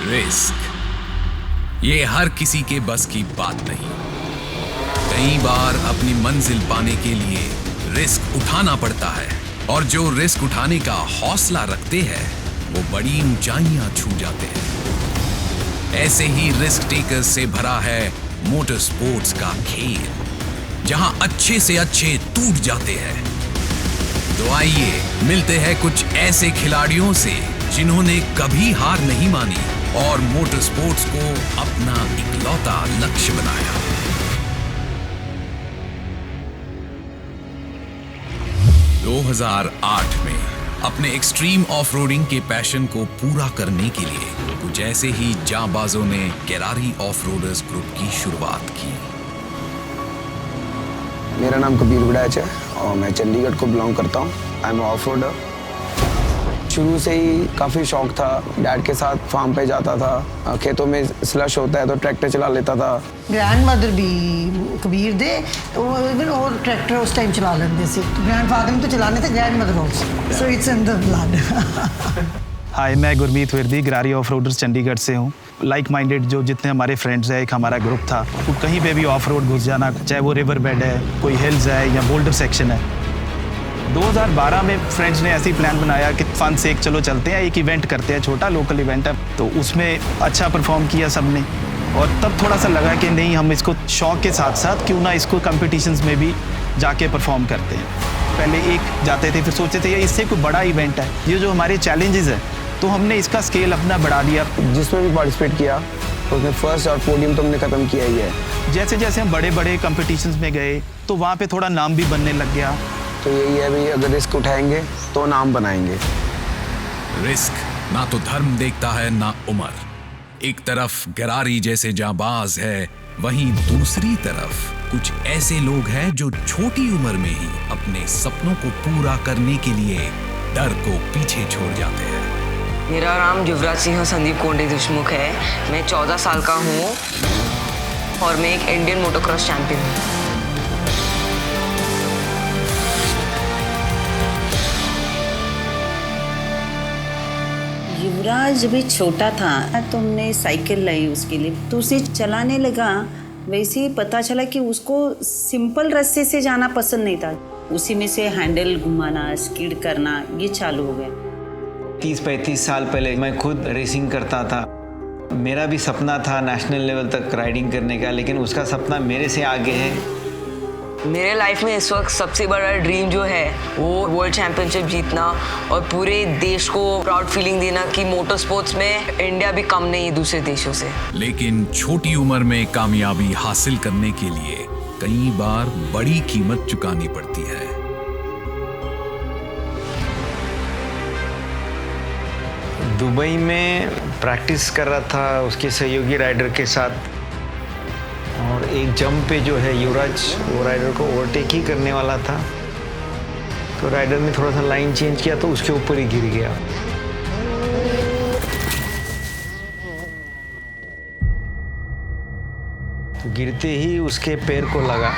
Risk ये हर किसी के बस की बात नहीं। कई बार अपनी मंजिल पाने के लिए रिस्क उठाना पड़ता है और जो रिस्क उठाने का हौसला रखते हैं वो बड़ी ऊंचाइयां छू जाते हैं। ऐसे ही रिस्क टेकर्स से भरा है मोटर स्पोर्ट्स का खेल, जहां अच्छे से अच्छे टूट जाते हैं। तो आइए मिलते हैं कुछ ऐसे खिलाड़ियों से जिन्होंने कभी हार नहीं मानी और मोटर स्पोर्ट्स को अपना इकलौता लक्ष्य बनाया। दो 2008 में अपने एक्सट्रीम ऑफ-रोडिंग के पैशन को पूरा करने के लिए कुछ ऐसे ही जांबाजों ने केरारी ऑफ-रोडर्स ग्रुप की शुरुआत की। मेरा नाम कबीर विडाच है और मैं चंडीगढ़ को बिलोंग करता हूँ। I am off-roader. शुरू से ही काफ़ी शौक था। डैड के साथ फार्म पे जाता था, खेतों में स्लश होता है तो ट्रैक्टर चला लेता था। ग्रैंडमदर भी कबीर दे इवन और ट्रैक्टर उस टाइम चला लेते थे। ग्रैंडफादर भी तो चलाने थे, grandmother also, so it's in the blood. Hi, मैं गुरमीत विरदी ग्रारी ऑफ रोडर्स चंडीगढ़ से हूँ। लाइक माइंडेड जो जितने हमारे फ्रेंड्स हैं, एक हमारा ग्रुप था। तो कहीं पे भी ऑफ रोड घुस जाना, चाहे वो रिवर बेड है, कोई हिल्स है या बोल्डर सेक्शन है। 2012 में फ्रेंड्स ने ऐसी प्लान बनाया कि फन से एक चलो चलते हैं, एक इवेंट करते हैं, छोटा लोकल इवेंट है। तो उसमें अच्छा परफॉर्म किया सबने और तब थोड़ा सा लगा कि नहीं, हम इसको शौक के साथ साथ क्यों ना इसको कंपटीशंस में भी जाके परफॉर्म करते हैं। पहले एक जाते थे, फिर सोचते थे इससे कोई बड़ा इवेंट है, ये जो हमारे चैलेंजेस है, तो हमने इसका स्केल अपना बढ़ा दिया। जिसमें भी पार्टिसिपेट किया तो उसमें फर्स्ट और पोडियम तो हमने ख़त्म किया ही है। जैसे जैसे हम बड़े बड़े कंपटीशंस में गए तो वहाँ पे थोड़ा नाम भी बनने लग गया। तो यही है भाई, अगर रिस्क उठाएंगे तो नाम बनाएंगे। रिस्क ना तो धर्म देखता है ना उम्र। एक तरफ गरारी जैसे जांबाज है, वहीं दूसरी तरफ कुछ ऐसे लोग हैं जो छोटी उम्र में ही अपने सपनों को पूरा करने के लिए डर को पीछे छोड़ जाते हैं। मेरा नाम युवराज सिंह संदीप कोंडे देशमुख है। मैं 14 साल का हूँ और मैं एक इंडियन मोटोक्रॉस चैंपियन हूँ। युवराज जब छोटा था तो हमने साइकिल लाई उसके लिए, तो उसे चलाने लगा। वैसे ही पता चला कि उसको सिंपल रास्ते से जाना पसंद नहीं था। उसी में से हैंडल घुमाना, स्किड करना, ये चालू हो गया। 30-35 साल पहले मैं खुद रेसिंग करता था। मेरा भी सपना था नेशनल लेवल तक राइडिंग करने का, लेकिन उसका सपना मेरे से आगे है। मेरे लाइफ में इस वक्त सबसे बड़ा ड्रीम जो है वो वर्ल्ड चैंपियनशिप जीतना और पूरे देश को प्राउड फीलिंग देना कि मोटर स्पोर्ट्स में इंडिया भी कम नहीं है दूसरे देशों से। लेकिन छोटी उम्र में कामयाबी हासिल करने के लिए कई बार बड़ी कीमत चुकानी पड़ती है। दुबई में प्रैक्टिस कर रहा था उसके सहयोगी राइडर के साथ, और एक जंप पे जो है युवराज वो राइडर को ओवरटेक ही करने वाला था। तो राइडर ने थोड़ा सा लाइन चेंज किया तो उसके ऊपर ही गिर गया। तो गिरते ही उसके पैर को लगा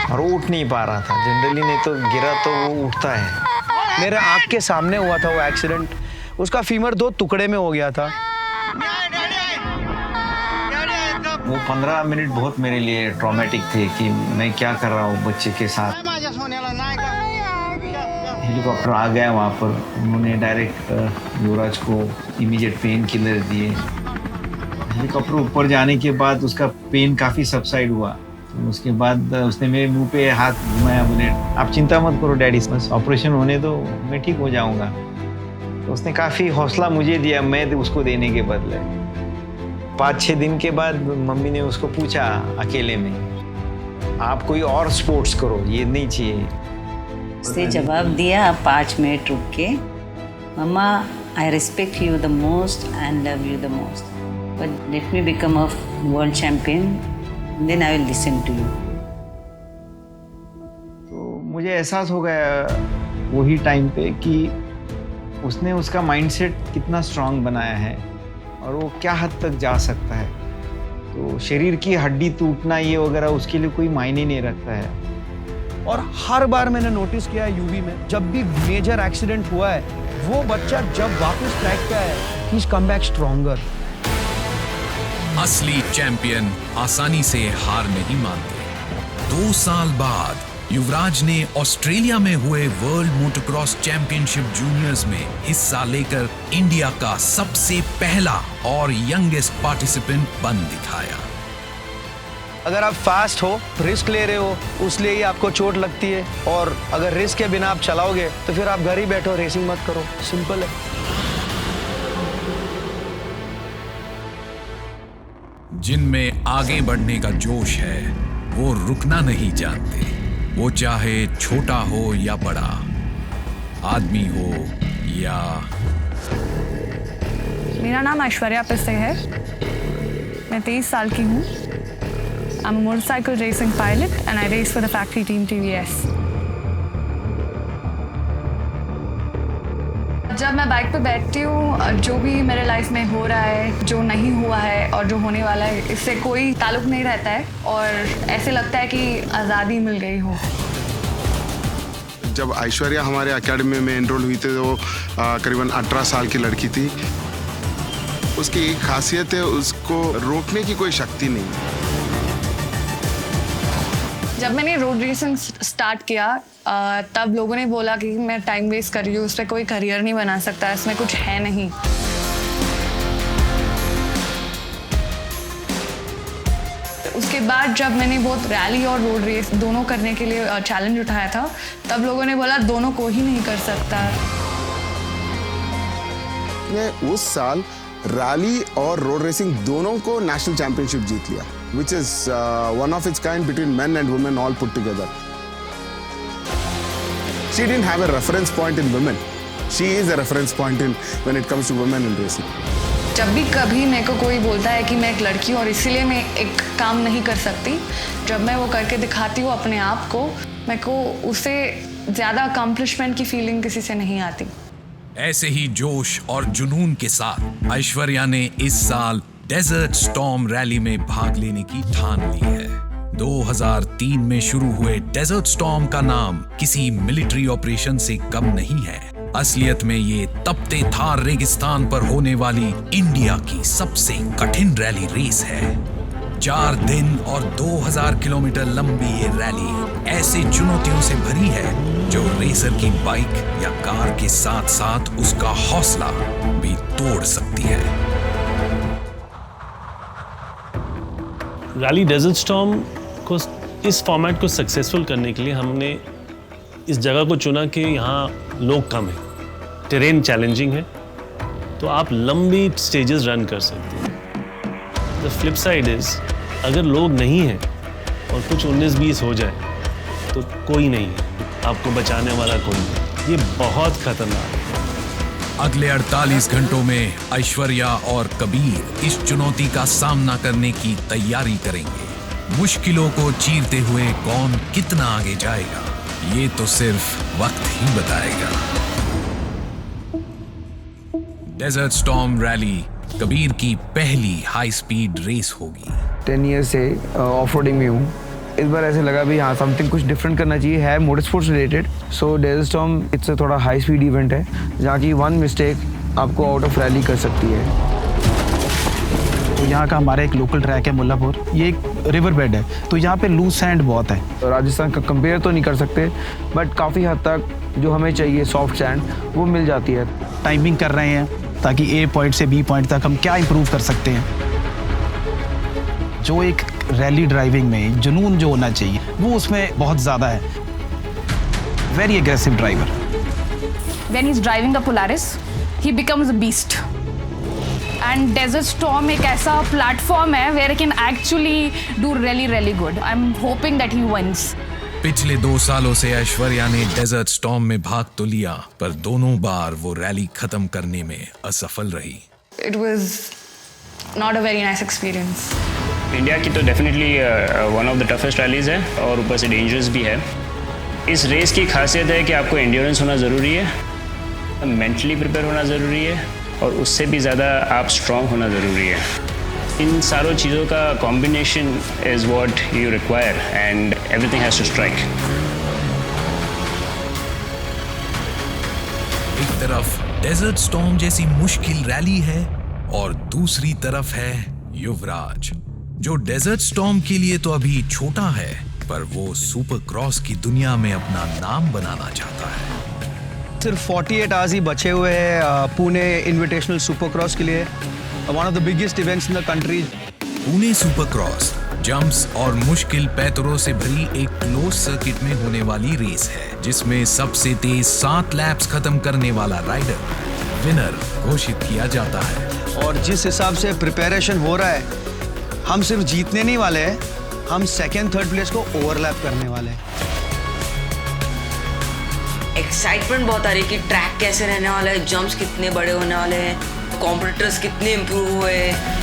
और वो उठ नहीं पा रहा था। जनरली नहीं तो गिरा तो वो उठता है। मेरे आँख के सामने हुआ था वो एक्सीडेंट। उसका फीमर 2 टुकड़े में हो गया था। वो 15 मिनट बहुत मेरे लिए ट्रॉमेटिक थे कि मैं क्या कर रहा हूँ बच्चे के साथ। हेलीकॉप्टर आ गया वहाँ पर, उन्होंने डायरेक्ट युवराज को इमीडिएट पेन किलर दिए। हेलीकॉप्टर ऊपर जाने के बाद उसका पेन काफ़ी सबसाइड हुआ। तो उसके बाद उसने मेरे मुंह पे हाथ घुमाया, बोले आप चिंता मत करो डैडी, बस ऑपरेशन होने दो, मैं ठीक हो जाऊँगा। तो उसने काफ़ी हौसला मुझे दिया, मैं उसको देने के बदले। 5-6 दिन के बाद मम्मी ने उसको पूछा अकेले में, आप कोई और स्पोर्ट्स करो, ये नहीं चाहिए। उसने जवाब दिया 5 मिनट रुक के, मम्मा I respect you the most and love you the most, but let me become a world champion, then I will listen to you. तो मुझे एहसास हो गया वही टाइम पे कि उसने उसका माइंडसेट कितना स्ट्रांग बनाया है और वो क्या हद तक जा सकता है। तो शरीर की हड्डी टूटना ये वगैरह उसके लिए कोई मायने नहीं रखता है। और हर बार मैंने नोटिस किया है यूवी में, जब भी मेजर एक्सीडेंट हुआ है वो बच्चा जब वापस ट्रैक पे आया, he is come back stronger. असली चैंपियन आसानी से हार नहीं मानते। 2 साल बाद युवराज ने ऑस्ट्रेलिया में हुए वर्ल्ड मोटोक्रॉस चैंपियनशिप जूनियर्स में हिस्सा लेकर इंडिया का सबसे पहला और यंगेस्ट पार्टिसिपेंट बन दिखाया। अगर आप फास्ट हो, रिस्क ले रहे हो, उसलिए ही आपको चोट लगती है, और अगर रिस्क के बिना आप चलाओगे तो फिर आप घर ही बैठो, रेसिंग मत करो, सिंपल है। जिनमें आगे बढ़ने का जोश है वो रुकना नहीं जानते, वो चाहे छोटा हो या बड़ा, आदमी हो या। मेरा नाम ऐश्वर्या पिस्से है, मैं 23 साल की हूँ। I'm a motorcycle racing pilot and I race for the factory team TVS. जब मैं बाइक पे बैठती हूँ, जो भी मेरे लाइफ में हो रहा है, जो नहीं हुआ है और जो होने वाला है, इससे कोई ताल्लुक नहीं रहता है और ऐसे लगता है कि आज़ादी मिल गई हो। जब ऐश्वर्या हमारे एकेडमी में एनरोल हुई थी तो करीबन 18 साल की लड़की थी। उसकी एक खासियत है, उसको रोकने की कोई शक्ति नहीं। जब मैंने रोड रेसिंग स्टार्ट किया तब लोगों ने बोला कि मैं टाइम वेस्ट कर रही हूँ, उस पर कोई करियर नहीं बना सकता, इसमें कुछ है नहीं। उसके बाद जब मैंने बहुत रैली और रोड रेस दोनों करने के लिए चैलेंज उठाया था, तब लोगों ने बोला दोनों को ही नहीं कर सकता। उस साल रैली और रोड रेसिंग दोनों को नेशनल चैंपियनशिप जीत लिया, which is one of its kind between men and women all put together. She didn't have a reference point in women. She is a reference point in when it comes to women in racing. जब भी कभी मेरे को कोई बोलता है कि मैं एक लड़की हूँ और इसीलिए मैं एक काम नहीं कर सकती, जब मैं वो करके दिखाती हूँ अपने आप को, मेरे को उससे ज़्यादा अकम्पलिशमेंट की फीलिंग किसी से नहीं आती। ऐसे ही जोश और जुनून के साथ ऐश्वर्या ने इस साल डेजर्ट स्टॉर्म रैली में भाग लेने की ठान ली है। 2003 में शुरू हुए डेजर्ट स्टॉर्म का नाम किसी मिलिट्री ऑपरेशन से कम नहीं है। असलियत में ये तपते थार रेगिस्तान पर होने वाली इंडिया की सबसे कठिन रैली रेस है। 4 दिन और 2000 किलोमीटर लंबी ये रैली ऐसे चुनौतियों से भरी है जो रेसर की बाइक या कार के साथ साथ उसका हौसला भी तोड़ सकती है। रैली डेजर्ट स्टॉर्म को इस फॉर्मेट को सक्सेसफुल करने के लिए हमने इस जगह को चुना कि यहाँ लोग कम हैं, टेरेन चैलेंजिंग है, तो आप लंबी स्टेजेस रन कर सकते हैं। द फ्लिप साइड इज अगर लोग नहीं हैं और कुछ 19-20 हो जाए तो कोई नहीं है, आपको बचाने वाला कोई नहीं। ये बहुत खतरनाक है। अगले 48 घंटों में ऐश्वर्या और कबीर इस चुनौती का सामना करने की तैयारी करेंगे। मुश्किलों को चीरते हुए कौन कितना आगे जाएगा, ये तो सिर्फ वक्त ही बताएगा। डेजर्ट स्टॉर्म रैली कबीर की पहली हाई स्पीड रेस होगी। 10 ईयर से ऑफ रोडिंग में हूँ। इस बार ऐसे लगा भी हाँ समथिंग कुछ डिफरेंट करना चाहिए, है मोटर स्पोर्ट्स रिलेटेड। सो डेजर्ट स्टॉर्म इससे थोड़ा हाई स्पीड इवेंट है जहाँ की 1 मिस्टेक आपको आउट ऑफ रैली कर सकती है। तो यहाँ का हमारा एक लोकल ट्रैक है मुल्लापुर, ये एक रिवर बेड है, तो यहाँ पे लूज सैंड बहुत है। तो राजस्थान का कंपेयर तो नहीं कर सकते, बट काफ़ी हद तक जो हमें चाहिए सॉफ्ट सैंड वो मिल जाती है। टाइमिंग कर रहे हैं ताकि ए पॉइंट से बी पॉइंट तक हम क्या इम्प्रूव कर सकते हैं। जो एक रैली ड्राइविंग में जुनून जो होना चाहिए वो उसमें बहुत ज़्यादा है। Very aggressive driver. When he's driving the Polaris, he becomes a beast. And Desert Storm एक ऐसा प्लेटफॉर्म है where he can actually do really good. I'm hoping that he wins. पिछले 2 सालों से ऐश्वर्या ने डेजर्ट स्टॉर्म में भाग तो लिया, पर दोनों बार वो रैली खत्म करने में असफल रही। It was not a very nice experience. India की तो definitely one of the toughest rallies है और ऊपर से डेंजरस भी है। इस रेस की खासियत है कि आपको एंड्योरेंस होना ज़रूरी है, मेंटली प्रिपेयर होना ज़रूरी है और उससे भी ज़्यादा आप स्ट्रॉन्ग होना ज़रूरी है। इन सारों चीज़ों का combination is what you require and everything has to strike. एक तरफ डेजर्ट स्टॉर्म जैसी मुश्किल रैली है और दूसरी तरफ है युवराज, जो डेजर्ट स्टॉर्म के लिए तो अभी छोटा है, पर वो सुपर क्रॉस की दुनिया में अपना नाम बनाना चाहता है। सिर्फ 48 आवर्स ही बचे हुए हैं पुणे इनविटेशनल सुपर क्रॉस के लिए, one of the biggest events in the country. Pune super cross jumps और मुश्किल पैतरों से भरी एक क्लोज सर्किट में होने वाली रेस है, जिसमें सबसे तेज 7 लैप्स खत्म करने वाला राइडर विनर घोषित किया जाता है। और जिस हिसाब से प्रिपरेशन हो रहा है, हम सिर्फ जीतने नहीं वाले हैं, हम सेकेंड थर्ड प्लेस को ओवरलैप करने वाले हैं। एक्साइटमेंट बहुत आ रही है कि ट्रैक कैसे रहने वाला है, जंप्स कितने बड़े होने वाले हैं, कॉम्पिटिटर्स कितने इम्प्रूव हुए हैं।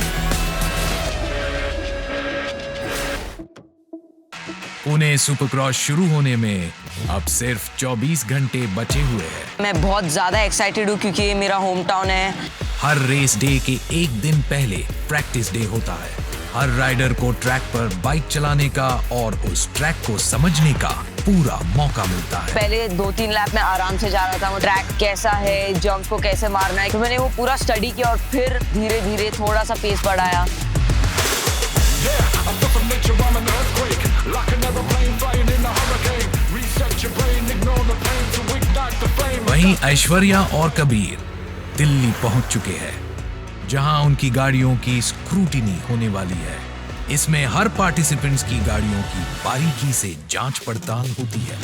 पुणे सुपरक्रॉस शुरू होने में अब सिर्फ 24 घंटे बचे हुए हैं। मैं बहुत ज्यादा एक्साइटेड हूँ क्योंकि ये मेरा होम टाउन है। हर रेस डे के एक दिन पहले प्रैक्टिस डे होता है। हर राइडर को ट्रैक पर बाइक चलाने का और उस ट्रैक को समझने का पूरा मौका मिलता है। पहले 2-3 लैप में आराम से जा रहा था, वो ट्रैक कैसा है, जंप्स को कैसे मारना है, तो मैंने वो पूरा स्टडी किया और फिर धीरे धीरे थोड़ा सा पेस बढ़ाया। वहीं ऐश्वर्या और कबीर दिल्ली पहुंच चुके हैं, जहां उनकी गाड़ियों की स्क्रूटिनी होने वाली है। इसमें हर पार्टिसिपेंट्स की गाड़ियों की बारीकी से जांच पड़ताल होती है।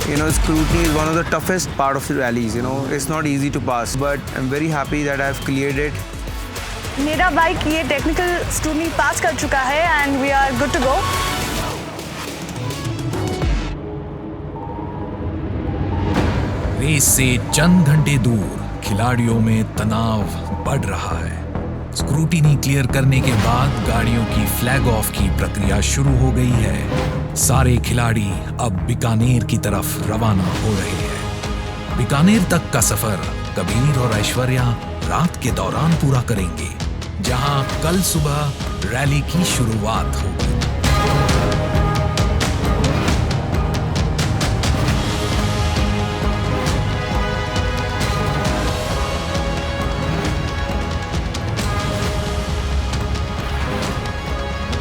You know, scrutiny is one of the toughest part of the rallies. You know, it's not easy to pass, but I'm very happy that I've cleared it. मेरा बाइक ये टेक्निकल स्क्रूटनी पास कर चुका है and we are good to go. Race से चंद घंटे दूर खिलाड़ियों में तनाव बढ़ रहा है। स्क्रूटिनी क्लियर करने के बाद गाड़ियों की फ्लैग ऑफ की प्रक्रिया शुरू हो गई है। सारे खिलाड़ी अब बीकानेर की तरफ रवाना हो रहे हैं। बीकानेर तक का सफर कबीर और ऐश्वर्या रात के दौरान पूरा करेंगे, जहां कल सुबह रैली की शुरुआत होगी।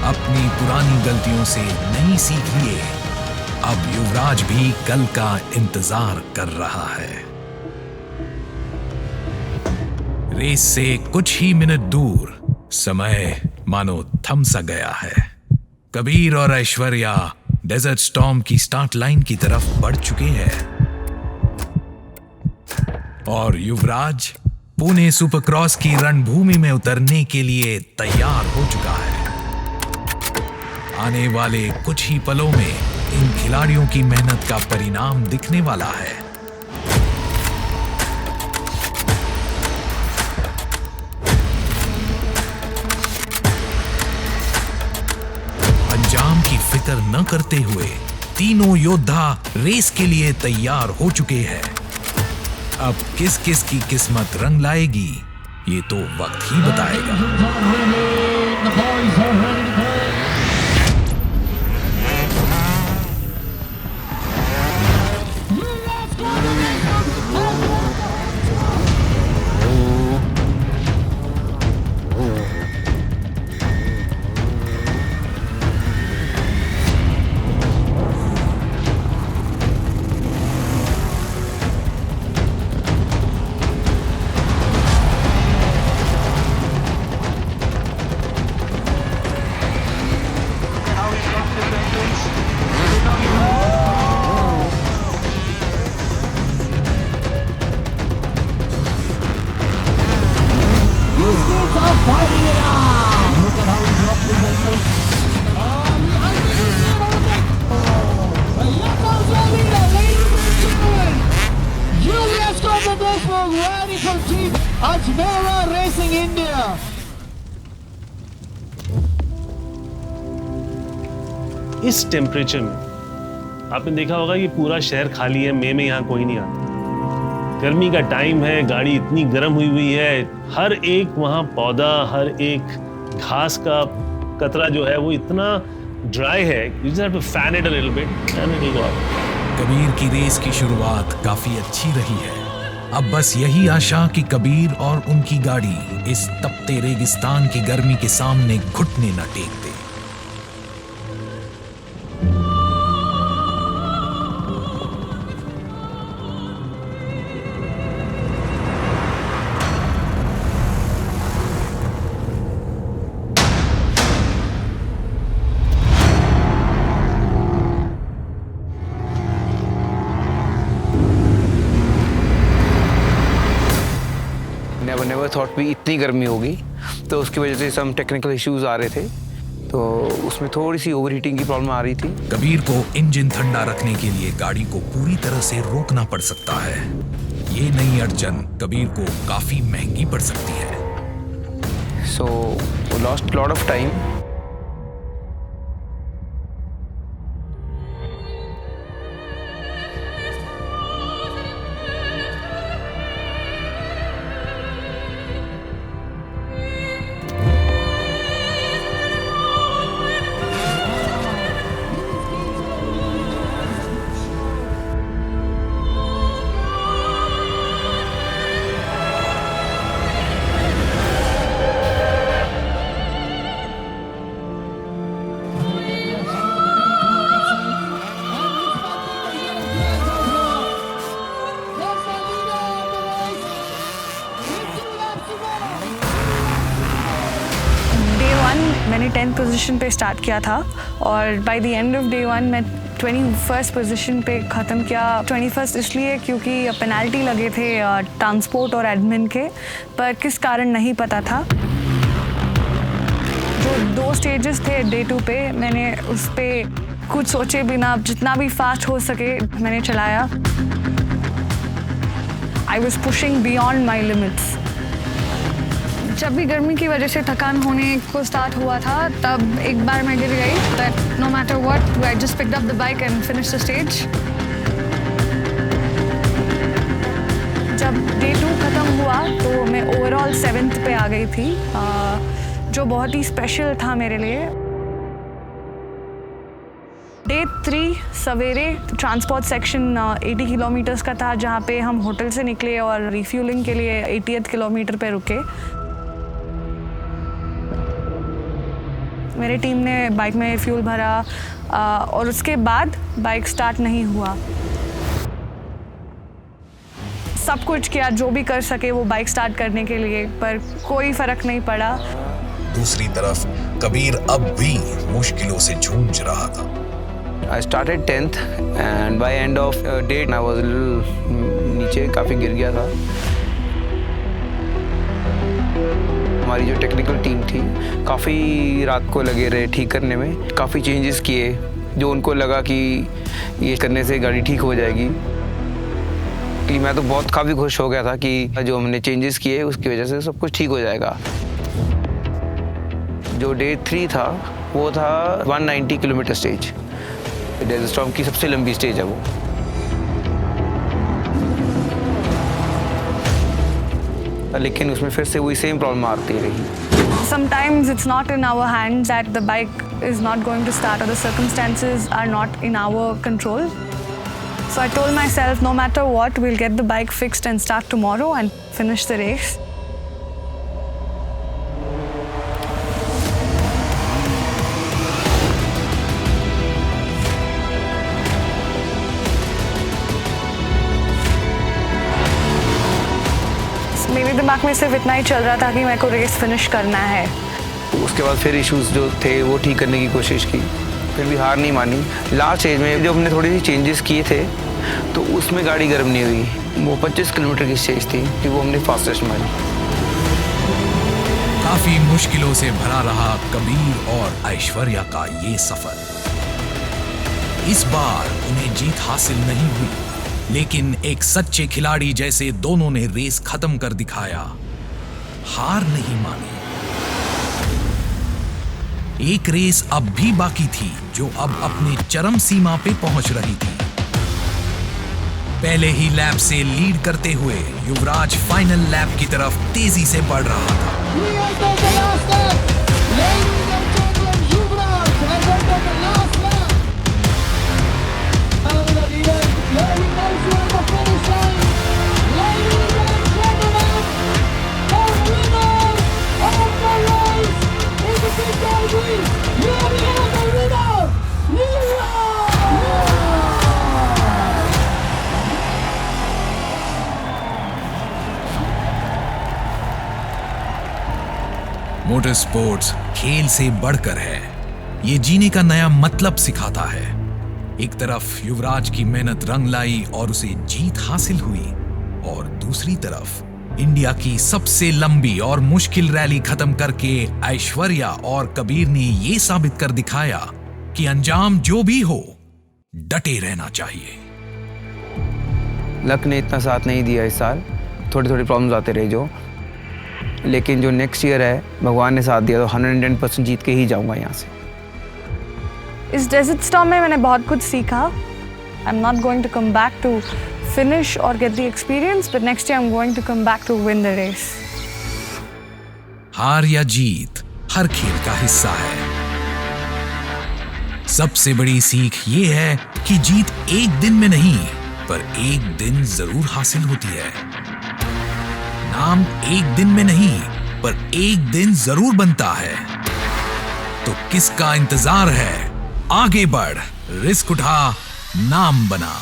अपनी पुरानी गलतियों से नई सीख लिए अब युवराज भी कल का इंतजार कर रहा है। रेस से कुछ ही मिनट दूर समय मानो थम सा गया है। कबीर और ऐश्वर्या डेजर्ट स्टॉर्म की स्टार्ट लाइन की तरफ बढ़ चुके हैं और युवराज पुणे सुपरक्रॉस की रणभूमि में उतरने के लिए तैयार हो चुका है। आने वाले कुछ ही पलों में इन खिलाड़ियों की मेहनत का परिणाम दिखने वाला है। अंजाम की फिक्र न करते हुए तीनों योद्धा रेस के लिए तैयार हो चुके हैं। अब किस किस की किस्मत रंग लाएगी, ये तो वक्त ही बताएगा। इस टेम्परेचर में आपने देखा होगा कि पूरा शहर खाली है। मई में यहाँ कोई नहीं आता। गर्मी का टाइम है, गाड़ी इतनी गर्म हुई है, हर एक वहाँ पौधा, हर एक घास का कतरा जो है वो इतना ड्राई है, you just have to fan it a little bit and it will go up. Kabir की रेस की शुरुआत काफी अच्छी रही है। अब बस यही आशा कि कबीर और उनकी गाड़ी इस तपते रेगिस्तान की गर्मी के सामने घुटने न टेक दे। नेवर थॉट भी इतनी गर्मी होगी, तो उसकी वजह से सम टेक्निकल इश्यूज आ रहे थे, तो उसमें थोड़ी सी ओवर हीटिंग की प्रॉब्लम आ रही थी। कबीर को इंजन ठंडा रखने के लिए गाड़ी को पूरी तरह से रोकना पड़ सकता है। ये नई अड़चन कबीर को काफी महंगी पड़ सकती है। So lost lot of time. मैंने 10th पोजीशन पे स्टार्ट किया था और by the end of day 1 मैं 21st पोजीशन पे ख़त्म किया। 21st इसलिए क्योंकि पेनल्टी लगे थे ट्रांसपोर्ट और एडमिन के, पर किस कारण नहीं पता था। जो 2 स्टेजेस थे डे 2 पे, मैंने उस पर कुछ सोचे बिना जितना भी फास्ट हो सके मैंने चलाया। I was pushing beyond my limits. जब भी गर्मी की वजह से थकान होने को स्टार्ट हुआ था, तब एक बार मैं गिर गई, but no matter what I just picked up the bike and finish the stage. जब डे 2 ख़त्म हुआ तो मैं ओवरऑल 7th पे आ गई थी, जो बहुत ही स्पेशल था मेरे लिए। डे 3 सवेरे ट्रांसपोर्ट सेक्शन 80 किलोमीटर्स का था, जहाँ पे हम होटल से निकले और रिफ्यूलिंग के लिए 80th किलोमीटर पे रुके। मेरे टीम ने बाइक में फ्यूल भरा और उसके बाद बाइक स्टार्ट नहीं हुआ। सब कुछ किया जो भी कर सके वो बाइक स्टार्ट करने के लिए, पर कोई फर्क नहीं पड़ा। दूसरी तरफ कबीर अब भी मुश्किलों से जूझ रहा था। I started 10th and by end of day I was a little नीचे काफ़ी गिर गया था। हमारी जो टेक्निकल टीम थी काफ़ी रात को लगे रहे ठीक करने में, काफ़ी चेंजेस किए जो उनको लगा कि ये करने से गाड़ी ठीक हो जाएगी। कि मैं तो बहुत काफ़ी खुश हो गया था कि जो हमने चेंजेस किए उसकी वजह से सब कुछ ठीक हो जाएगा। जो डे 3 था वो था 190 किलोमीटर स्टेज। डेजर्ट स्टॉर्म की सबसे लंबी स्टेज है वो। लेकिन उसमें फिर से वही सेम प्रॉब्लम आती रही। Sometimes it's not in our hands that the bike is not going to start or the circumstances are not in our control. So I told myself, no matter what, we'll get the bike fixed and start tomorrow and finish the race. मेरे दिमाग में सिर्फ इतना ही चल रहा था कि मेरे को रेस फिनिश करना है। उसके बाद फिर इश्यूज जो थे वो ठीक करने की कोशिश की, फिर भी हार नहीं मानी। लास्ट स्टेज में जब हमने थोड़ी सी चेंजेस किए थे तो उसमें गाड़ी गर्म नहीं हुई। वो 25 किलोमीटर की स्टेज थी कि वो हमने फास्टेस्ट मारी। काफी मुश्किलों से भरा रहा कबीर और ऐश्वर्या का ये सफर। इस बार उन्हें जीत हासिल नहीं हुई, लेकिन एक सच्चे खिलाड़ी जैसे दोनों ने रेस खत्म कर दिखाया, हार नहीं मानी। एक रेस अब भी बाकी थी जो अब अपने चरम सीमा पे पहुंच रही थी। पहले ही लैप से लीड करते हुए युवराज फाइनल लैप की तरफ तेजी से बढ़ रहा था। मोटर स्पोर्ट्स खेल से बढ़कर है। ये जीने का नया मतलब सिखाता है। एक तरफ युवराज की मेहनत रंग लाई और उसे जीत हासिल हुई, और दूसरी तरफ इंडिया की सबसे लंबी और मुश्किल रैली खत्म करके ऐश्वर्या और कबीर ने ये साबित कर दिखाया कि अंजाम जो भी हो, डटे रहना चाहिए। लक ने इतना साथ नहीं दिया इस साल, थोड़ी थोड़ी प्रॉब्लम्स आते रहे जो, लेकिन जो नेक्स्ट ईयर है भगवान ने साथ दिया तो 110% जीत के ही जाऊंगा यहाँ से। इस डेजर्ट स्टॉर्म में मैंने बहुत कुछ सीखा। I am not going to come back to finish और get the experience, but next year I am going to come back to win the race. हार या जीत हर खेल का हिस्सा है। सबसे बड़ी सीख ये है कि जीत एक दिन में नहीं, पर एक दिन जरूर हासिल होती है। नाम एक दिन में नहीं, पर एक दिन जरूर बनता है। तो किसका इंतजार है? आगे बढ़, रिस्क उठा, नाम बना।